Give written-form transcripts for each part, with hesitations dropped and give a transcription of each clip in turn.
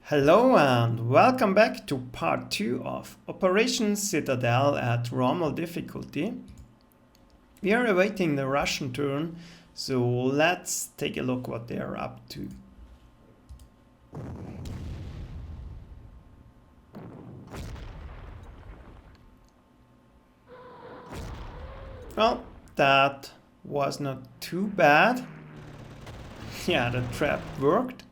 Hello and welcome back to part 2 of Operation Citadel at Rommel difficulty. We are awaiting the Russian turn, so let's take a look what they are up to. Well, that was not too bad. Yeah, the trap worked.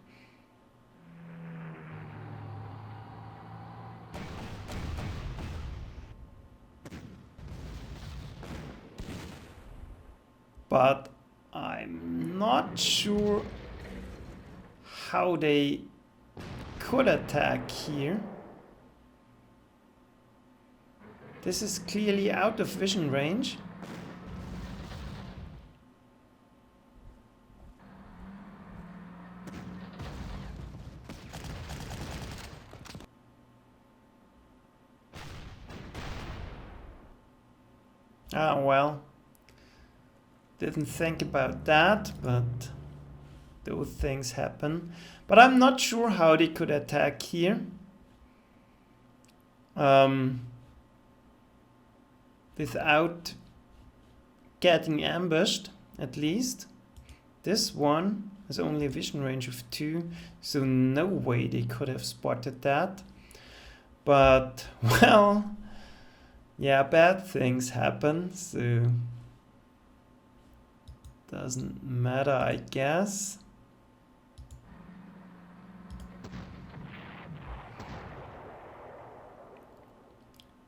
But I'm not sure how they could attack here. This is clearly out of vision range. Ah, well. Didn't think about that, but those things happen. But I'm not sure how they could attack here. Without getting ambushed, at least. This one has only a vision range of 2, so no way they could have spotted that. But, well, yeah, bad things happen, so doesn't matter, I guess.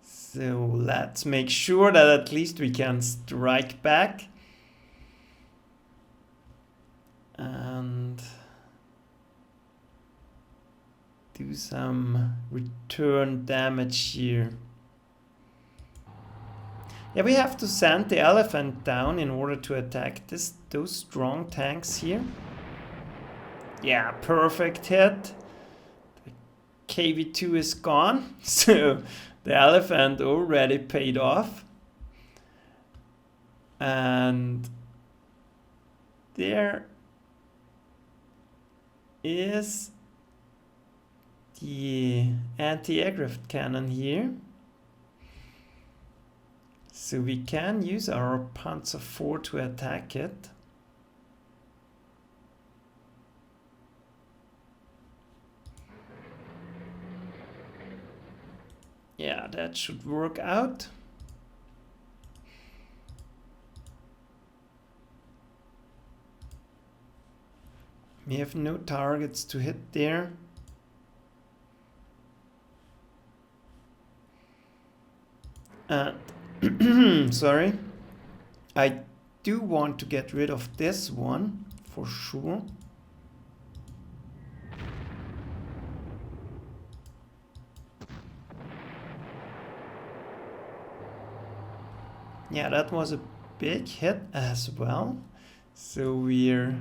So let's make sure that at least we can strike back. And do some return damage here. Yeah, we have to send the elephant down in order to attack those strong tanks here. Yeah, perfect hit. The KV-2 is gone, so the elephant already paid off. And there is the anti-aircraft cannon here. So we can use our Panzer IV to attack it. Yeah, that should work out. We have no targets to hit there. Sorry. I do want to get rid of this one for sure. Yeah, that was a big hit as well. So we're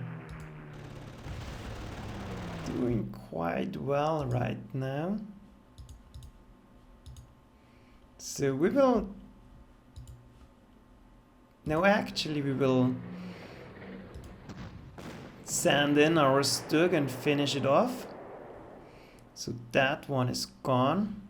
doing quite well right now. So we will... No, actually we will send in our Stug and finish it off. So that one is gone.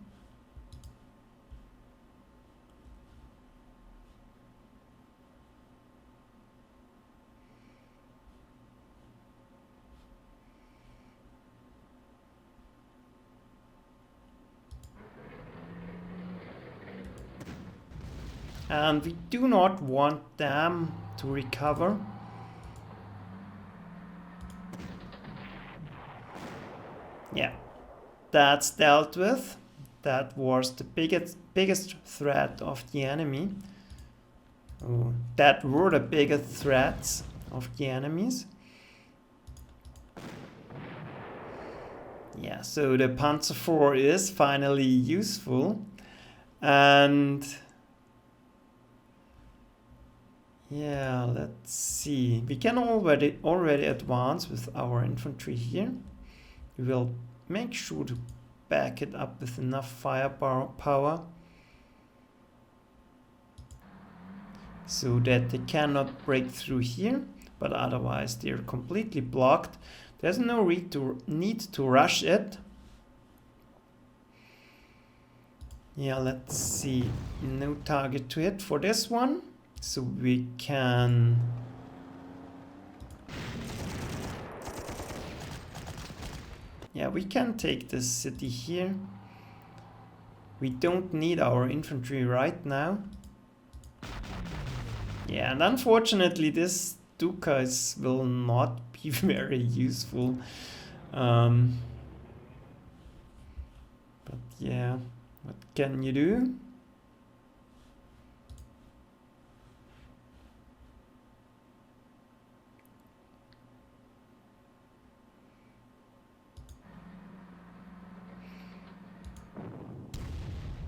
And we do not want them to recover. Yeah, that's dealt with. That was the biggest threat of the enemy. Oh, that were the biggest threats of the enemies. Yeah, so the Panzer IV is finally useful. And yeah, let's see. We can already advance with our infantry here. We will make sure to back it up with enough firepower so that they cannot break through here, but otherwise they're completely blocked. There's no need to rush it. Yeah, let's see. No target to hit for this one. So we can... Yeah, we can take this city here. We don't need our infantry right now. Yeah, and unfortunately this Dukas will not be very useful. But yeah, what can you do?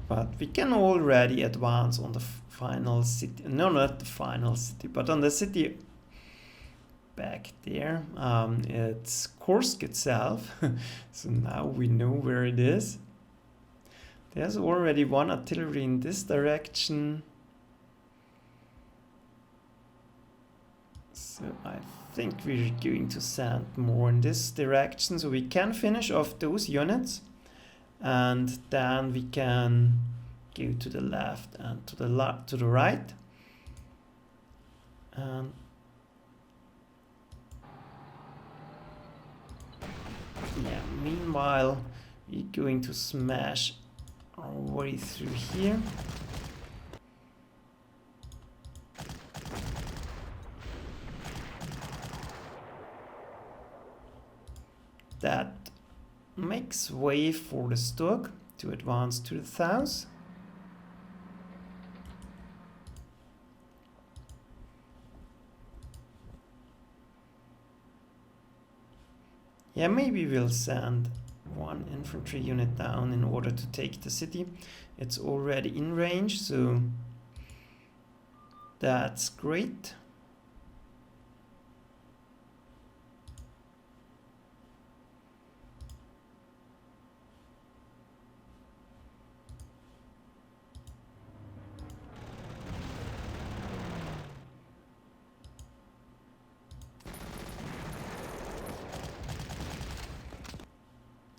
But we can already advance on the final city. No, not the final city, but on the city back there. It's Kursk itself. So now we know where it is. There's already one artillery in this direction. So I think we're going to send more in this direction so we can finish off those units. And then we can go to the left and to the right. And yeah, meanwhile we're going to smash our way through here. That makes way for the Sturk to advance to the south. Yeah, maybe we'll send one infantry unit down in order to take the city. It's already in range, so that's great.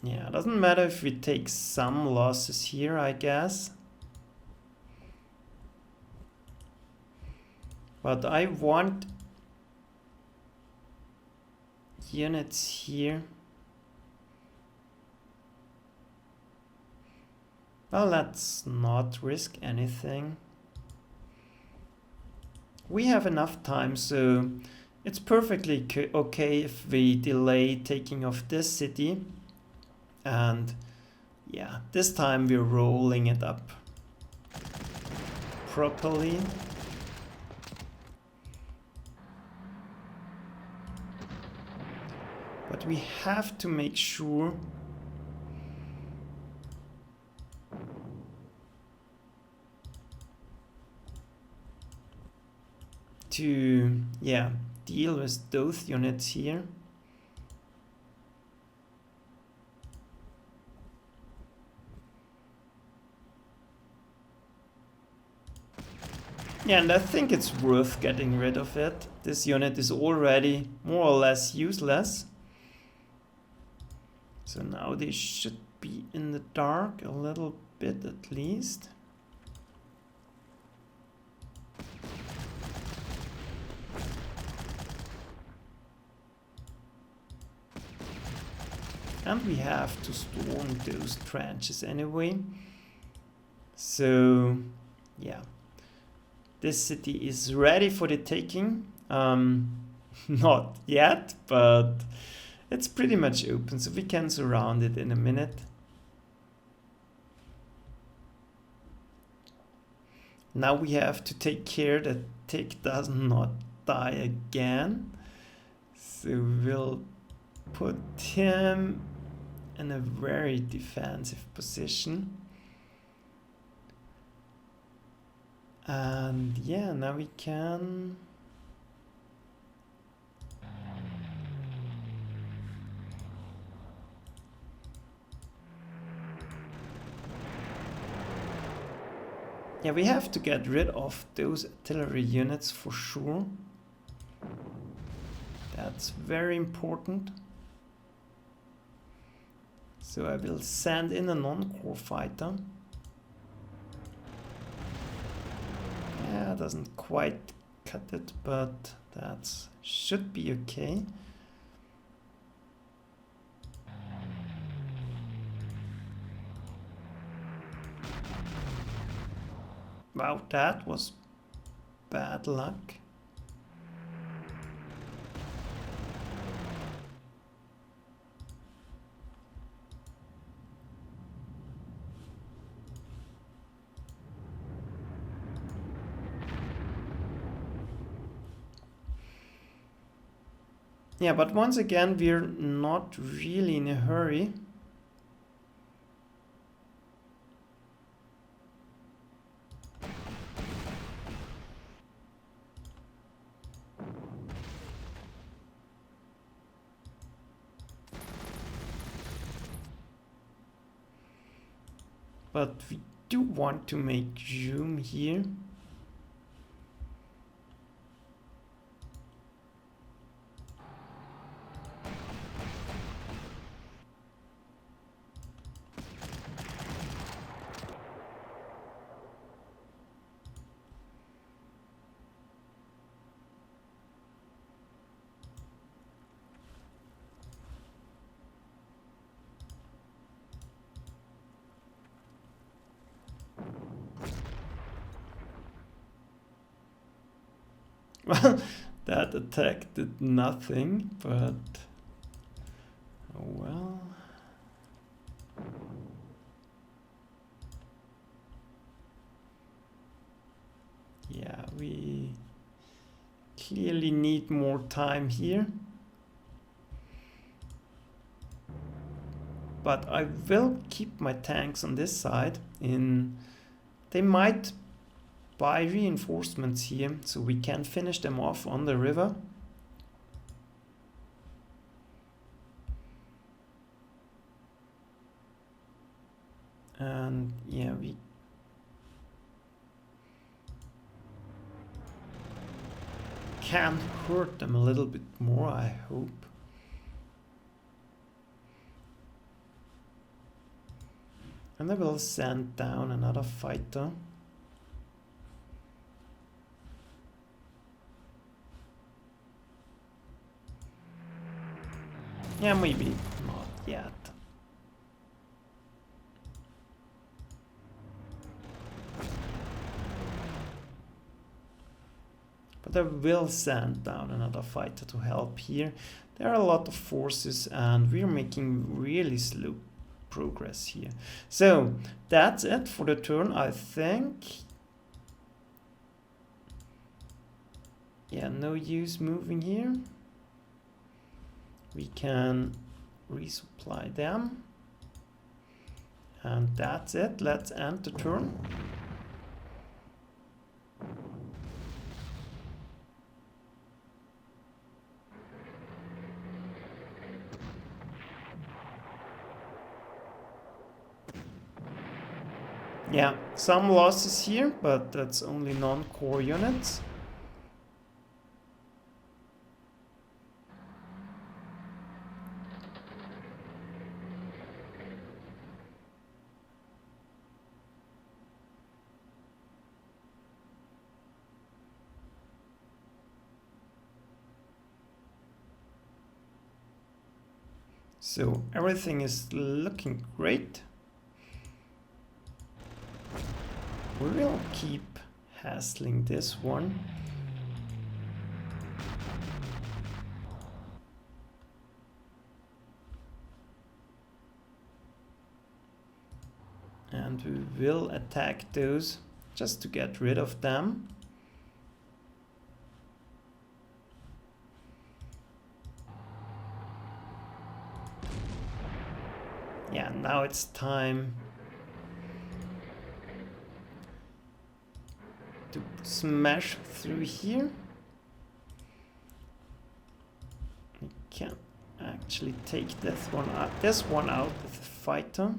Yeah, doesn't matter if we take some losses here, I guess. But I want units here. Well, let's not risk anything. We have enough time, so it's perfectly okay if we delay taking off this city. And yeah, this time we're rolling it up properly. But we have to make sure to, yeah, deal with those units here. Yeah, and I think it's worth getting rid of it. This unit is already more or less useless. So now they should be in the dark a little bit at least. And we have to storm those trenches anyway. So, yeah. This city is ready for the taking. Not yet, but it's pretty much open, so we can surround it in a minute. Now we have to take care that Tick does not die again. So we'll put him in a very defensive position. And yeah, now we can... Yeah, we have to get rid of those artillery units for sure. That's very important. So I will send in a non-core fighter. doesn't quite cut it, but that should be okay. Wow, that was bad luck. Yeah, but once again, we're not really in a hurry. But we do want to make room here. Well, that attack did nothing, but oh well. Yeah, we clearly need more time here. But I will keep my tanks on this side. They might buy reinforcements here, so we can finish them off on the river. And yeah, we can hurt them a little bit more, I hope. And I will send down another fighter. Yeah, maybe not yet. But I will send down another fighter to help here. There are a lot of forces and we're making really slow progress here. So that's it for the turn, I think. Yeah, no use moving here. We can resupply them. And that's it. Let's end the turn. Yeah, some losses here, but that's only non-core units. So everything is looking great. We will keep hassling this one. And we will attack those just to get rid of them. Yeah, now it's time to smash through here. We can actually take this one out with a fighter.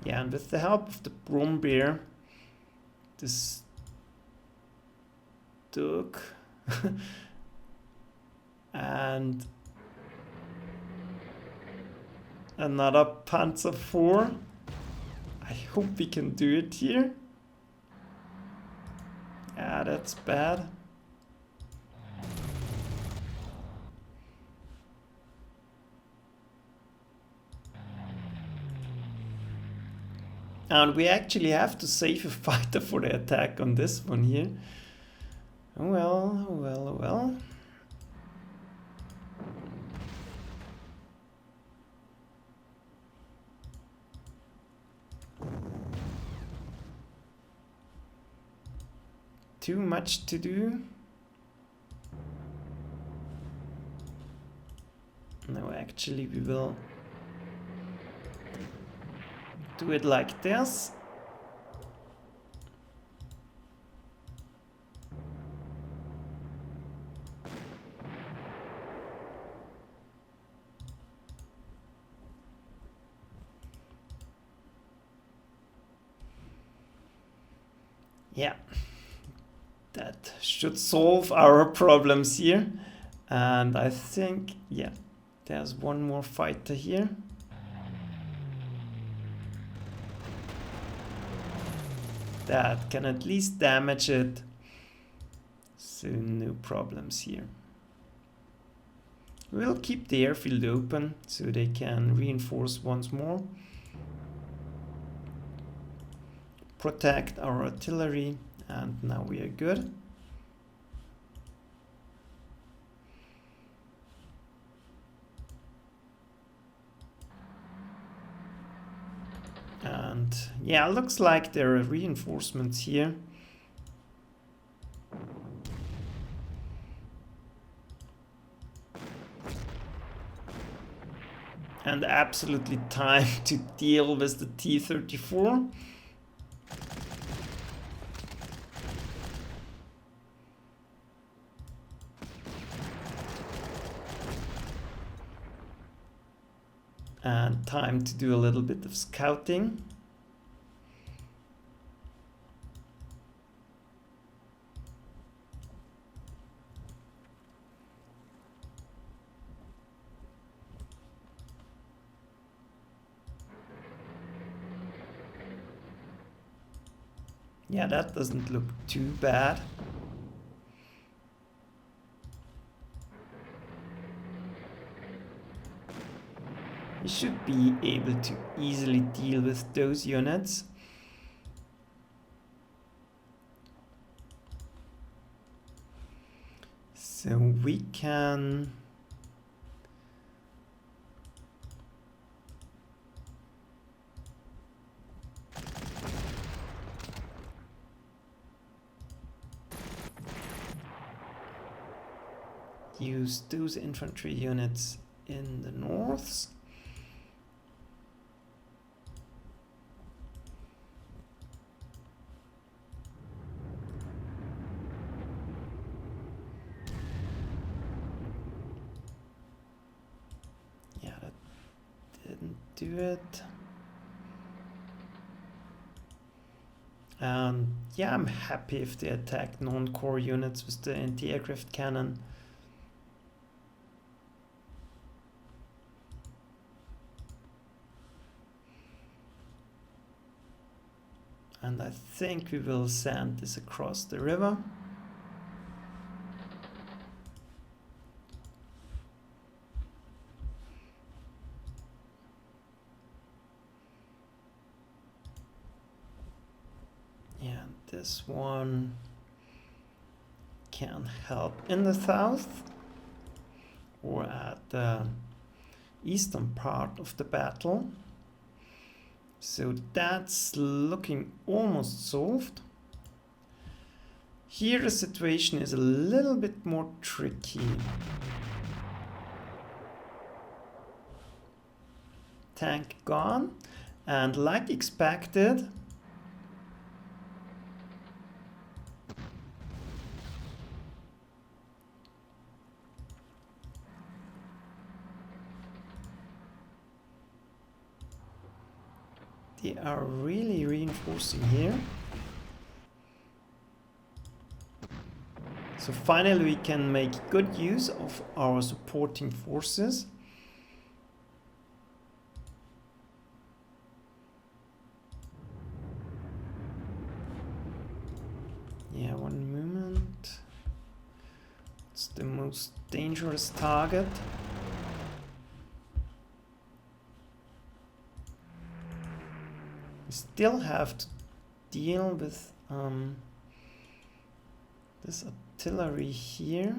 Yeah, and with the help of the Rommel, this took. And another Panzer 4. I hope we can do it here. Yeah, that's bad. And we actually have to save a fighter for the attack on this one here. Oh well, oh well, oh well. Too much to do. No, actually we will do it like this. Yeah, that should solve our problems here. And I think, yeah, there's one more fighter here. That can at least damage it. So no problems here. We'll keep the airfield open so they can reinforce once more. Protect our artillery, and now we are good. And yeah, looks like there are reinforcements here. And absolutely time to deal with the T-34. And time to do a little bit of scouting. Yeah, that doesn't look too bad. We should be able to easily deal with those units. So we can use those infantry units in the north. Yeah, that didn't do it. Yeah, I'm happy if they attack non-core units with the anti-aircraft cannon. And I think we will send this across the river. Yeah, this one can help in the south or at the eastern part of the battle. So that's looking almost solved. Here the situation is a little bit more tricky. Tank gone, and like expected, they are really reinforcing here. So finally we can make good use of our supporting forces. Yeah, one moment. It's the most dangerous target. We still have to deal with this artillery here.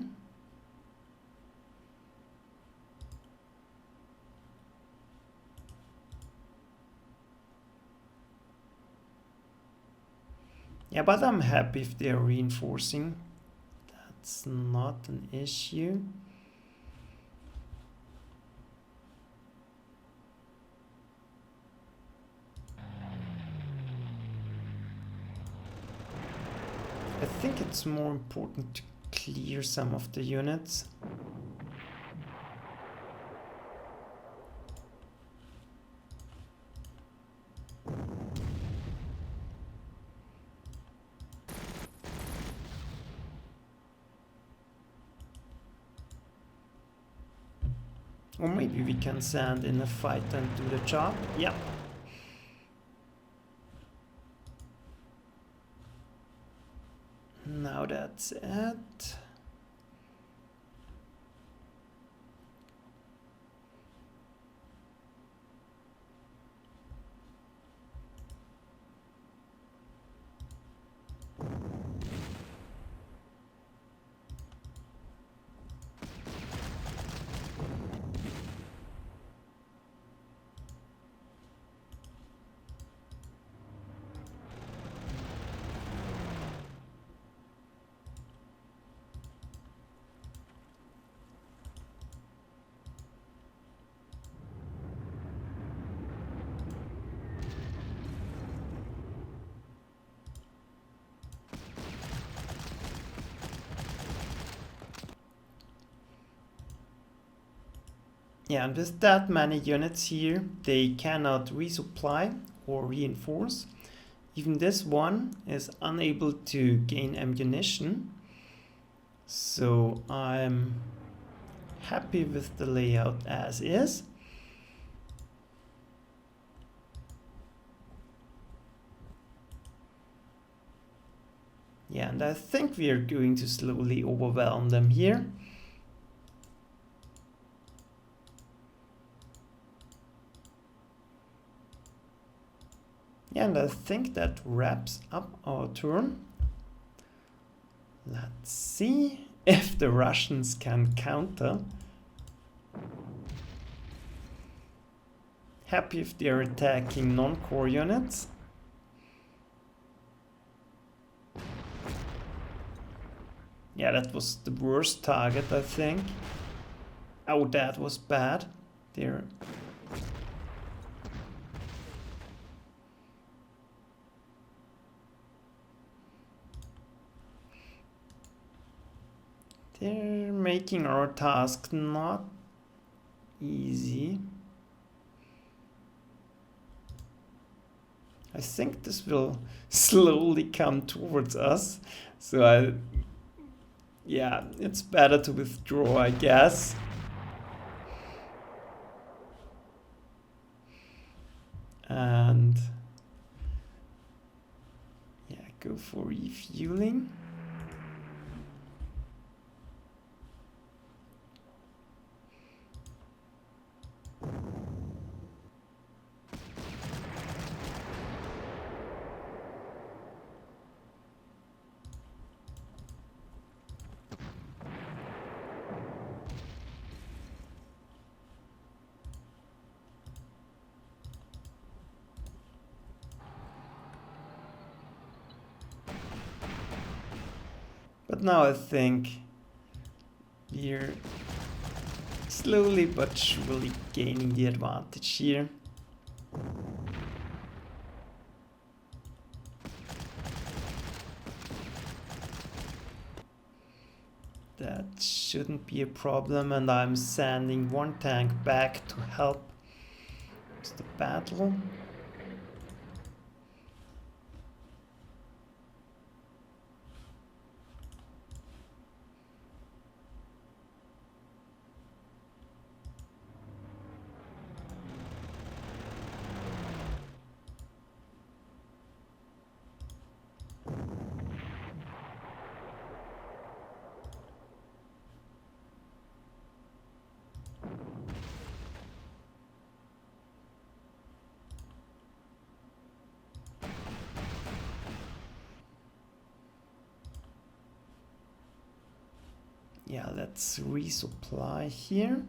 Yeah, but I'm happy if they're reinforcing. That's not an issue. I think it's more important to clear some of the units. Or maybe we can send in a fighter and do the job. Yeah. Now that's it. Yeah, and with that many units here, they cannot resupply or reinforce. Even this one is unable to gain ammunition. So I'm happy with the layout as is. Yeah, and I think we are going to slowly overwhelm them here. Yeah, and I think that wraps up our turn. Let's see if the Russians can counter. Happy if they're attacking non-core units. Yeah, that was the worst target, I think. Oh, that was bad. They're making our task not easy. I think this will slowly come towards us. So yeah, it's better to withdraw, I guess. And yeah, go for refueling. But now I think we're slowly but surely gaining the advantage here. That shouldn't be a problem, and I'm sending one tank back to help with the battle. yeah, let's resupply here.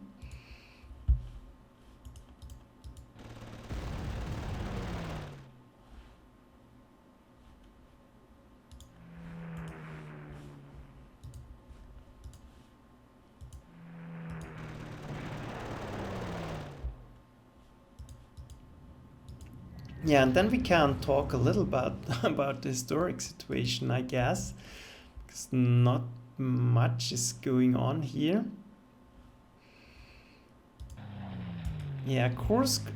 Yeah, and then we can talk a little about the historic situation, I guess, because not much is going on here. Yeah, Kursk,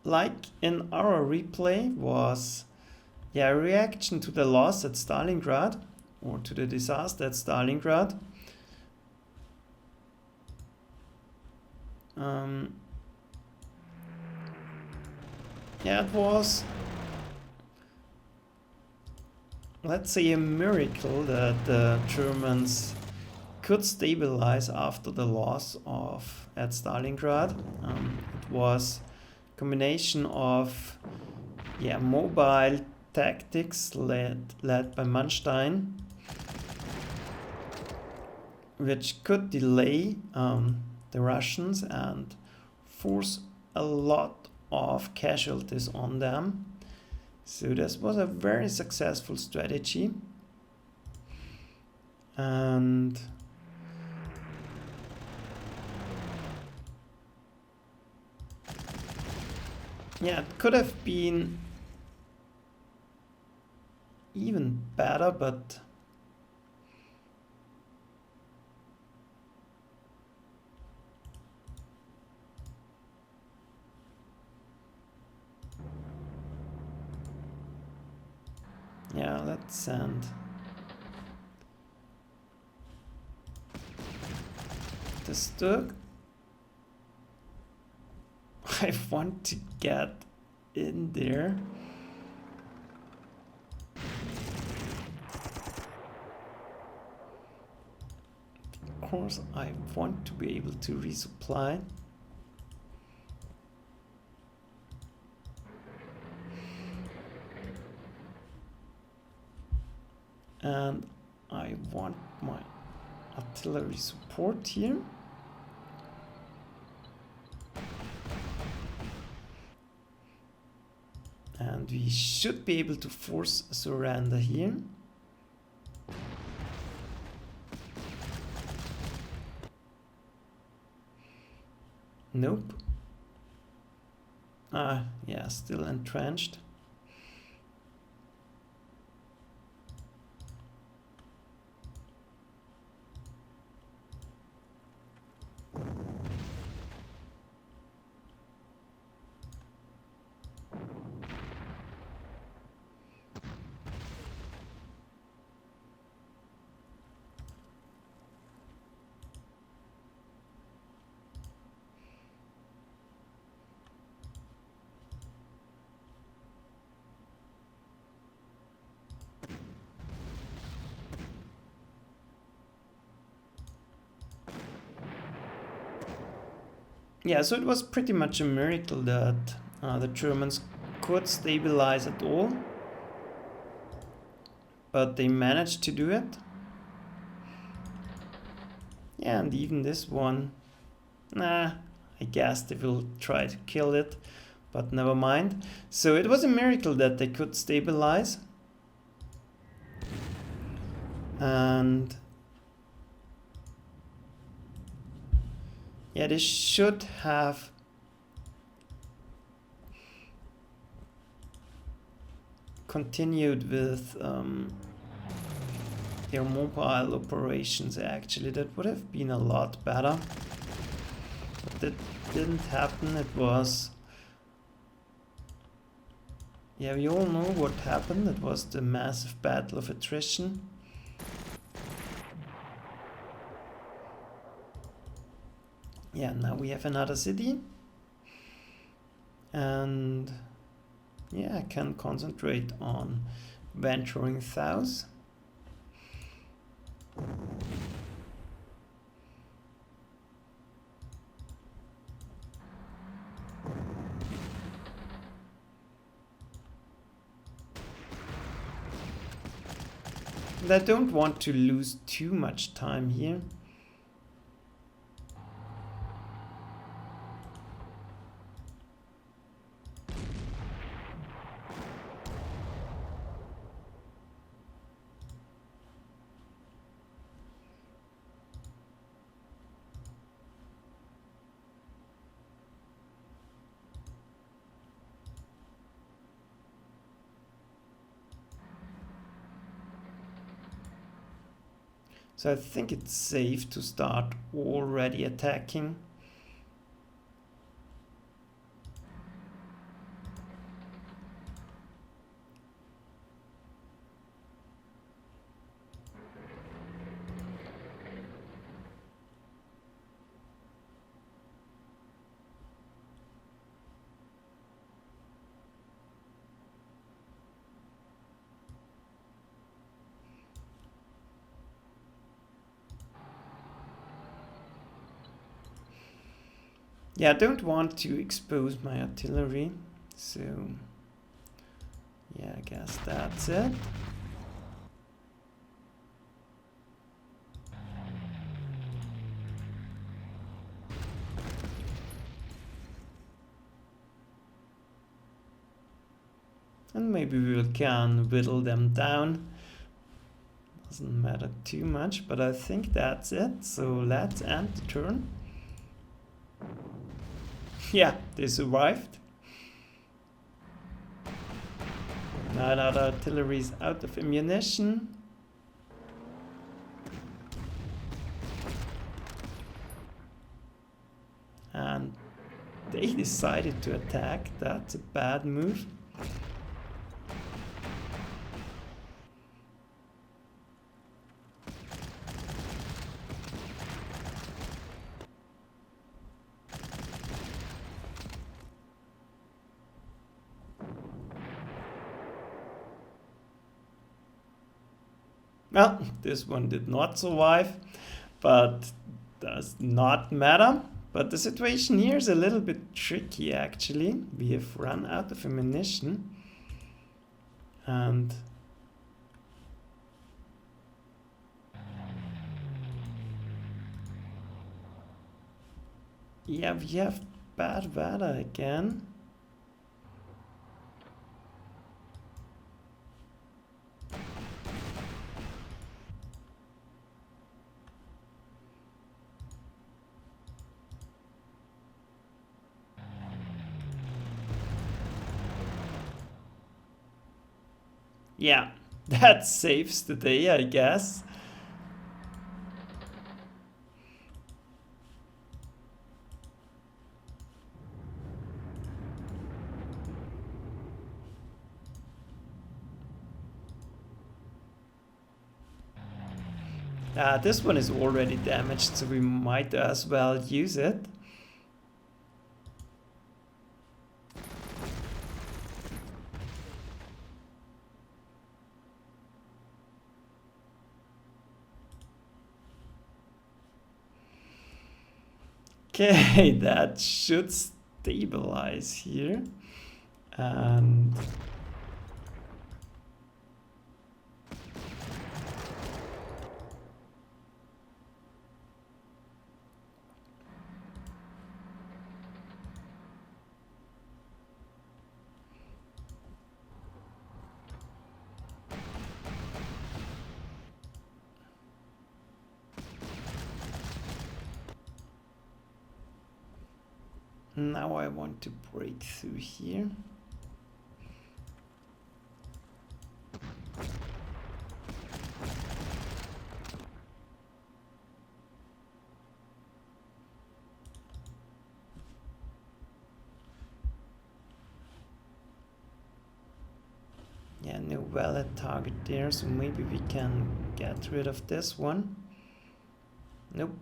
like in our replay, was a reaction to the loss at Stalingrad, or to the disaster at Stalingrad. Yeah, it was, let's say, a miracle that the Germans could stabilize after the loss at Stalingrad. It was a combination of mobile tactics led by Manstein, which could delay the Russians and force a lot of casualties on them. So this was a very successful strategy, and yeah, it could have been even better, but yeah, let's send the Sturk. I want to get in there. Of course, I want to be able to resupply. And I want my artillery support here. And we should be able to force a surrender here. Nope. Yeah, still entrenched. Yeah, so it was pretty much a miracle that the Germans could stabilize at all, but they managed to do it. Yeah, and even this one, I guess they will try to kill it, but never mind. So it was a miracle that they could stabilize. And yeah, they should have continued with their mobile operations. Actually, that would have been a lot better. But that didn't happen. It was, yeah, we all know what happened. It was the massive battle of attrition. Yeah, now we have another city, and yeah, I can concentrate on venturing south. And I don't want to lose too much time here. So I think it's safe to start already attacking. Yeah, I don't want to expose my artillery, so yeah, I guess that's it. And maybe we can whittle them down. Doesn't matter too much, but I think that's it. So let's end the turn. Yeah, they survived. Now that artillery is out of ammunition. And they decided to attack. That's a bad move. Well, this one did not survive, but does not matter. But the situation here is a little bit tricky actually. We have run out of ammunition. And yeah, we have bad weather again. Yeah, that saves the day, I guess. This one is already damaged, so we might as well use it. Okay, that should stabilize here. And now I want to break through here. Yeah, no valid target there, so maybe we can get rid of this one. Nope.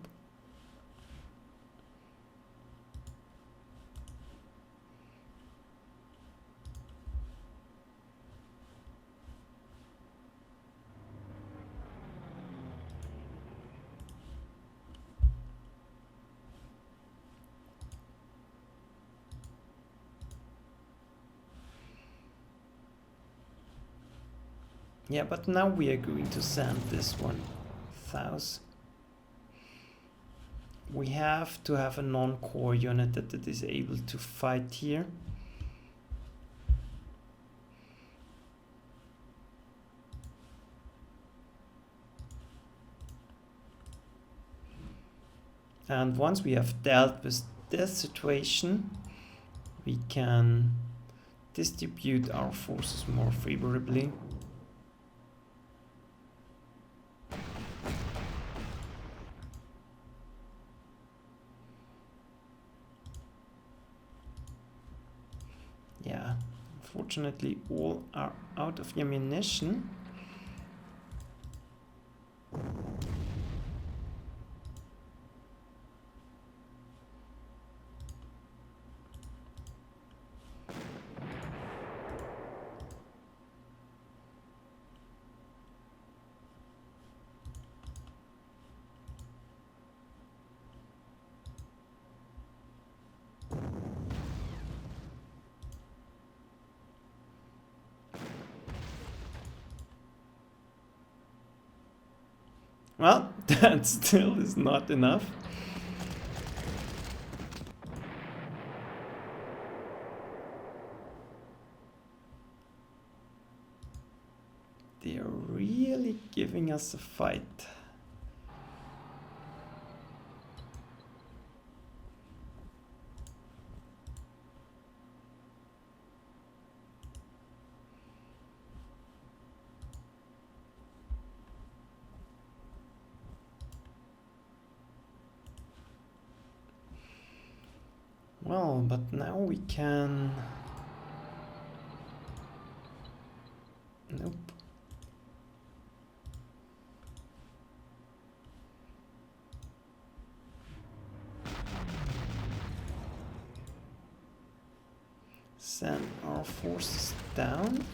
Yeah, but now we are going to send this one south. We have to have a non-core unit that is able to fight here. And once we have dealt with this situation, we can distribute our forces more favorably. Yeah, unfortunately all are out of ammunition. Well, that still is not enough. They are really giving us a fight. Well, but now we can... Nope. Send our forces down.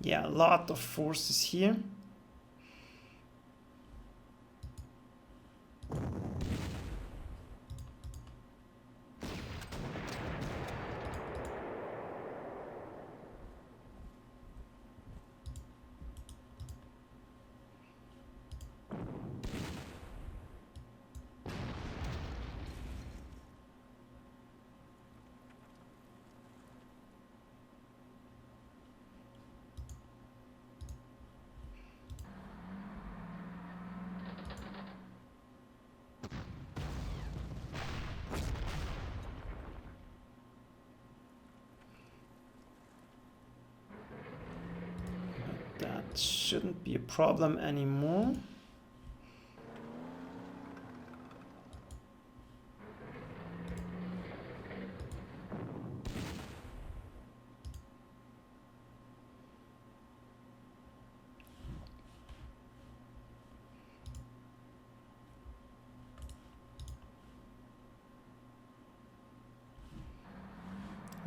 Yeah, a lot of forces here. That shouldn't be a problem anymore.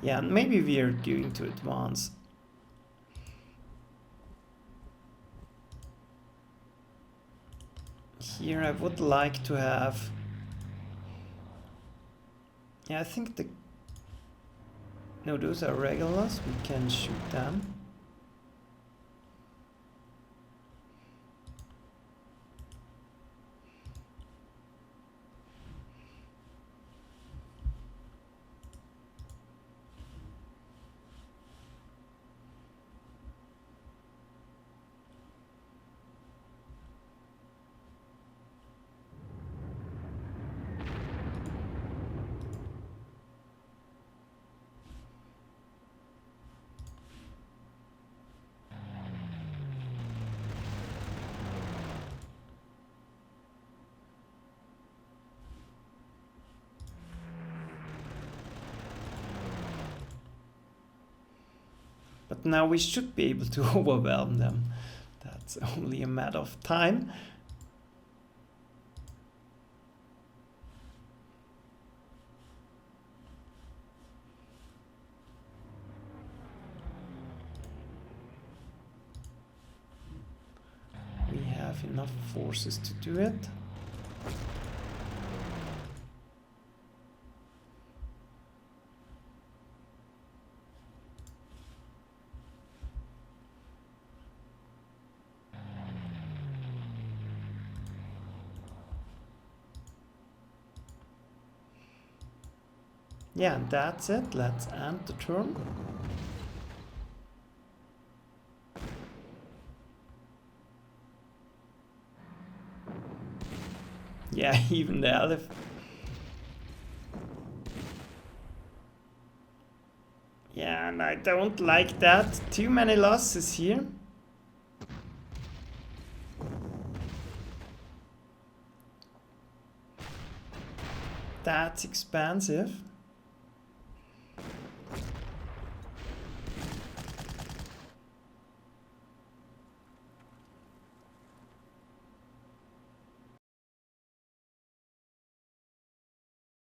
Yeah, maybe we are going to advance. Here I would like to have... Yeah, I think the... No, those are regulars. We can shoot them. But now we should be able to overwhelm them. That's only a matter of time. We have enough forces to do it. Yeah, and that's it. Let's end the turn. Yeah, even the elephant. Yeah, and I don't like that. Too many losses here. That's expensive.